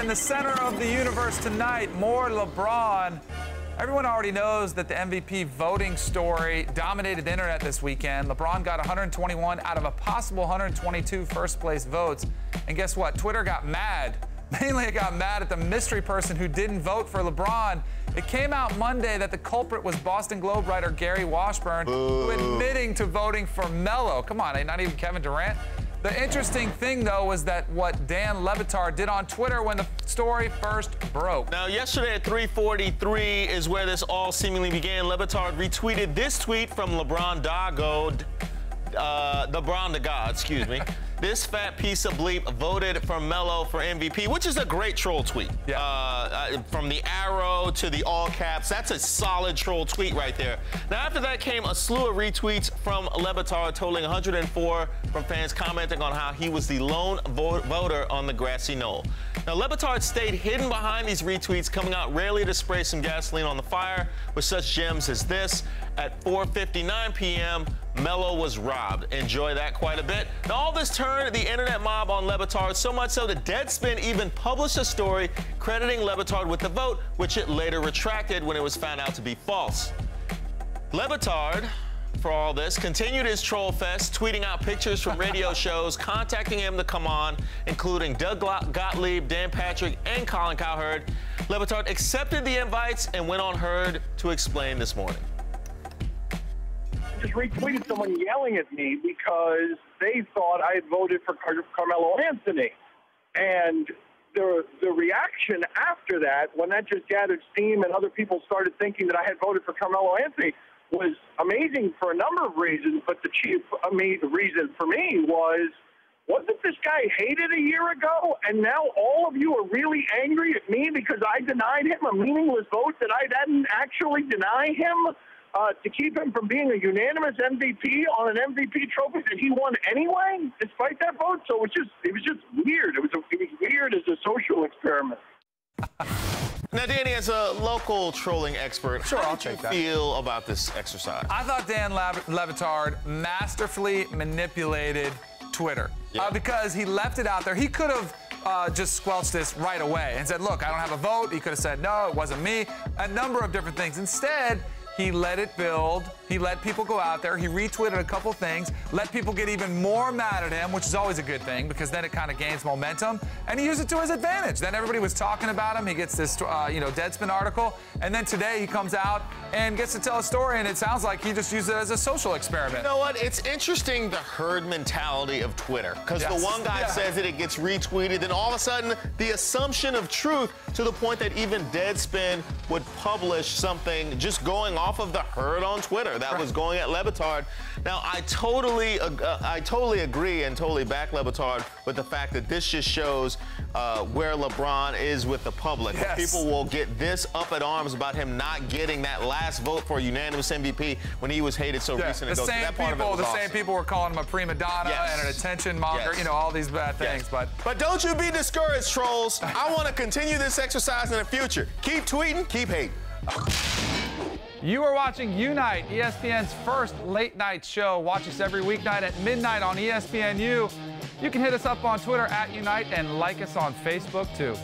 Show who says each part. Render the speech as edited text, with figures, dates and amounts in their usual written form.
Speaker 1: in the center of the universe tonight, more LeBron. Everyone already knows that the MVP voting story dominated the internet this weekend. LeBron got 121 out of a possible 122 first-place votes. And guess what? Twitter got mad. Mainly it got mad at the mystery person who didn't vote for LeBron. It came out Monday that the culprit was Boston Globe writer Gary Washburn, who admitting to voting for Melo. Come on, not even Kevin Durant. The interesting thing, though, was that what Dan LeBatard did on Twitter when the story first broke.
Speaker 2: Now, yesterday at 3:43 is where this all seemingly began. LeBatard retweeted this tweet from LeBron the God, excuse me. This fat piece of bleep voted for Melo for MVP, which is a great troll tweet. Yeah. From the arrow to the all caps, that's a solid troll tweet right there. Now, after that came a slew of retweets from LeBatard, totaling 104 from fans commenting on how he was the lone voter on the grassy knoll. Now, LeBatard stayed hidden behind these retweets, coming out rarely to spray some gasoline on the fire with such gems as this. At 4:59 p.m., Melo was robbed. Enjoy that quite a bit. Now, all this turned the internet mob on LeBatard, so much so that Deadspin even published a story crediting LeBatard with the vote, which it later retracted when it was found out to be false. LeBatard, for all this, continued his troll fest, tweeting out pictures from radio shows, contacting him to come on, including Doug Gottlieb, Dan Patrick, and Colin Cowherd. LeBatard accepted the invites and went on Herd to explain this morning.
Speaker 3: Just retweeted someone yelling at me because they thought I had voted for Carmelo Anthony. And the reaction after that, when that just gathered steam and other people started thinking that I had voted for Carmelo Anthony, was amazing for a number of reasons. But the chief reason for me wasn't this guy hated a year ago? And now all of you are really angry at me because I denied him a meaningless vote that I didn't actually deny him? To keep him from being a unanimous MVP on an MVP trophy that he won anyway, despite that vote. So it was just weird. It was weird as a social experiment.
Speaker 2: Now, Danny, as a local trolling expert,
Speaker 1: sure,
Speaker 2: how do you feel about this exercise?
Speaker 1: I thought Dan LeBatard masterfully manipulated Twitter because he left it out there. He could have just squelched this right away and said, look, I don't have a vote. He could have said, no, it wasn't me. A number of different things. Instead, he let it build. He let people go out there. He retweeted a couple things, let people get even more mad at him, which is always a good thing because then it kind of gains momentum. And he used it to his advantage. Then everybody was talking about him. He gets this, Deadspin article. And then today he comes out and gets to tell a story, and it sounds like he just used it as a social experiment.
Speaker 2: You know what? It's interesting, the herd mentality of Twitter, because the one guy says it gets retweeted, and all of a sudden the assumption of truth to the point that even Deadspin would publish something just going off of the herd on Twitter that was going at LeBatard. Now, I totally agree and totally back LeBatard with the fact that this just shows where LeBron is with the public.
Speaker 1: Yes.
Speaker 2: People will get this up at arms about him not getting that last vote for a unanimous MVP when he was hated so recent ago.
Speaker 1: The same people were calling him a prima donna and an attention monger, all these bad things. But
Speaker 2: don't you be discouraged, trolls. I want to continue this exercise in the future. Keep tweeting, keep hating.
Speaker 1: You are watching Unite, ESPN's first late-night show. Watch us every weeknight at midnight on ESPNU. You can hit us up on Twitter @Unite and like us on Facebook, too.